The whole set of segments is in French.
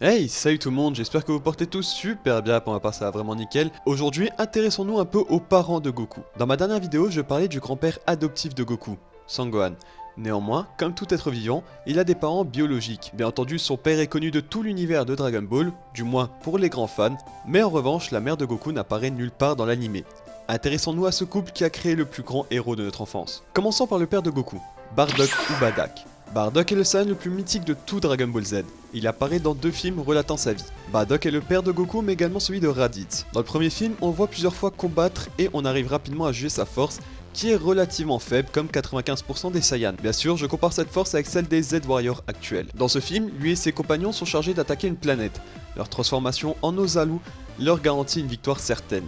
Hey, salut tout le monde, j'espère que vous portez tous super bien, pour ma part ça va vraiment nickel. Aujourd'hui, intéressons-nous un peu aux parents de Goku. Dans ma dernière vidéo, je parlais du grand-père adoptif de Goku, Sangohan. Néanmoins, comme tout être vivant, il a des parents biologiques. Bien entendu, son père est connu de tout l'univers de Dragon Ball, du moins pour les grands fans, mais en revanche, la mère de Goku n'apparaît nulle part dans l'anime. Intéressons-nous à ce couple qui a créé le plus grand héros de notre enfance. Commençons par le père de Goku, Bardock ou Bardock. Bardock est le Saiyan le plus mythique de tout Dragon Ball Z. Il apparaît dans 2 films relatant sa vie. Bardock est le père de Goku mais également celui de Raditz. Dans le premier film, on le voit plusieurs fois combattre et on arrive rapidement à juger sa force qui est relativement faible comme 95% des Saiyans. Bien sûr, je compare cette force avec celle des Z-Warriors actuels. Dans ce film, lui et ses compagnons sont chargés d'attaquer une planète. Leur transformation en Ozalu leur garantit une victoire certaine.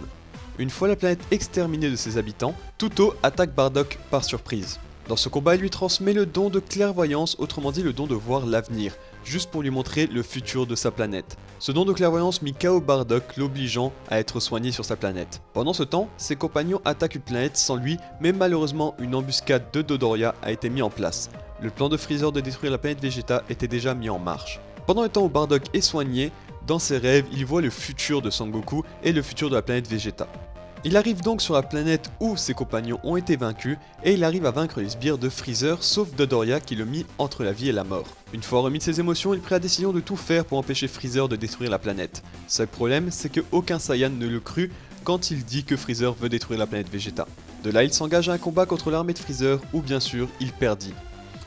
Une fois la planète exterminée de ses habitants, Tuto attaque Bardock par surprise. Dans ce combat, il lui transmet le don de clairvoyance, autrement dit le don de voir l'avenir, juste pour lui montrer le futur de sa planète. Ce don de clairvoyance mit KO Bardock, l'obligeant à être soigné sur sa planète. Pendant ce temps, ses compagnons attaquent une planète sans lui, mais malheureusement une embuscade de Dodoria a été mise en place. Le plan de Freezer de détruire la planète Vegeta était déjà mis en marche. Pendant le temps où Bardock est soigné, dans ses rêves, il voit le futur de Son Goku et le futur de la planète Vegeta. Il arrive donc sur la planète où ses compagnons ont été vaincus et il arrive à vaincre les sbires de Freezer sauf Dodoria qui le mit entre la vie et la mort. Une fois remis de ses émotions, il prit la décision de tout faire pour empêcher Freezer de détruire la planète. Seul problème, c'est que aucun Saiyan ne le crut quand il dit que Freezer veut détruire la planète Vegeta. De là, il s'engage à un combat contre l'armée de Freezer où bien sûr, il perdit.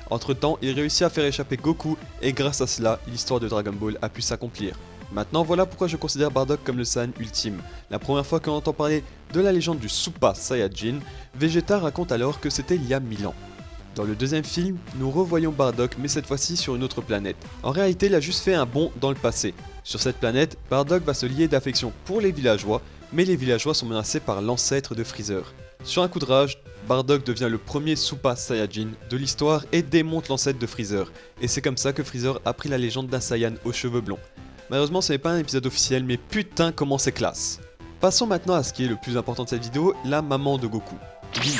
Entre temps, il réussit à faire échapper Goku et grâce à cela, l'histoire de Dragon Ball a pu s'accomplir. Maintenant voilà pourquoi je considère Bardock comme le Saiyan ultime. La première fois qu'on entend parler de la légende du Super Saiyajin, Vegeta raconte alors que c'était il y a 1000 ans. Dans le deuxième film, nous revoyons Bardock mais cette fois-ci sur une autre planète. En réalité, il a juste fait un bond dans le passé. Sur cette planète, Bardock va se lier d'affection pour les villageois, mais les villageois sont menacés par l'ancêtre de Freezer. Sur un coup de rage, Bardock devient le premier Super Saiyajin de l'histoire et démonte l'ancêtre de Freezer. Et c'est comme ça que Freezer a pris la légende d'un Saiyan aux cheveux blonds. Malheureusement ce n'est pas un épisode officiel mais putain comment c'est classe. Passons maintenant à ce qui est le plus important de cette vidéo, la maman de Goku, Guinée.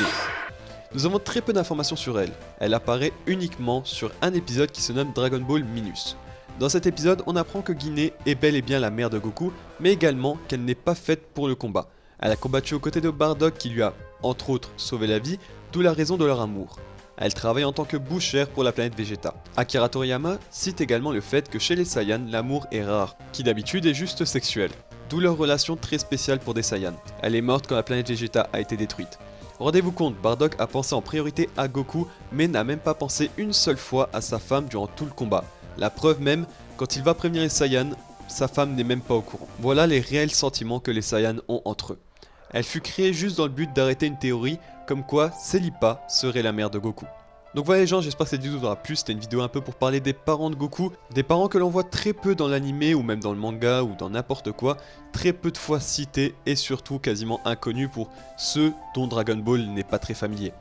Nous avons très peu d'informations sur elle, elle apparaît uniquement sur un épisode qui se nomme Dragon Ball Minus. Dans cet épisode on apprend que Guinée est bel et bien la mère de Goku, mais également qu'elle n'est pas faite pour le combat. Elle a combattu aux côtés de Bardock qui lui a, entre autres, sauvé la vie, d'où la raison de leur amour. Elle travaille en tant que bouchère pour la planète Vegeta. Akira Toriyama cite également le fait que chez les Saiyans, l'amour est rare, qui d'habitude est juste sexuel. D'où leur relation très spéciale pour des Saiyans. Elle est morte quand la planète Vegeta a été détruite. Rendez-vous compte, Bardock a pensé en priorité à Goku, mais n'a même pas pensé une seule fois à sa femme durant tout le combat. La preuve même, quand il va prévenir les Saiyans, sa femme n'est même pas au courant. Voilà les réels sentiments que les Saiyans ont entre eux. Elle fut créée juste dans le but d'arrêter une théorie comme quoi Celipa serait la mère de Goku. Donc voilà les gens, j'espère que cette vidéo vous aura plu, c'était une vidéo un peu pour parler des parents de Goku, des parents que l'on voit très peu dans l'anime ou même dans le manga ou dans n'importe quoi, très peu de fois cités et surtout quasiment inconnus pour ceux dont Dragon Ball n'est pas très familier.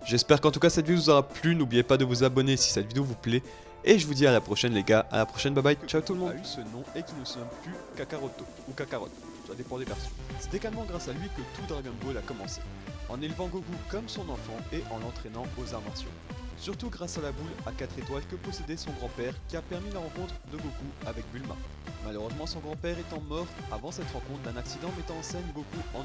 J'espère qu'en tout cas cette vidéo vous aura plu, n'oubliez pas de vous abonner si cette vidéo vous plaît, et je vous dis à la prochaine les gars, à la prochaine, bye bye, ciao tout le monde. A eu ce nom et qui ne se nomme plus Kakaroto ou Kakarot, ça dépend des versions. C'est également grâce à lui que tout Dragon Ball a commencé, en élevant Goku comme son enfant et en l'entraînant aux arts martiaux. Surtout grâce à la boule à 4 étoiles que possédait son grand-père qui a permis la rencontre de Goku avec Bulma. Malheureusement son grand-père étant mort avant cette rencontre d'un accident mettant en scène Goku en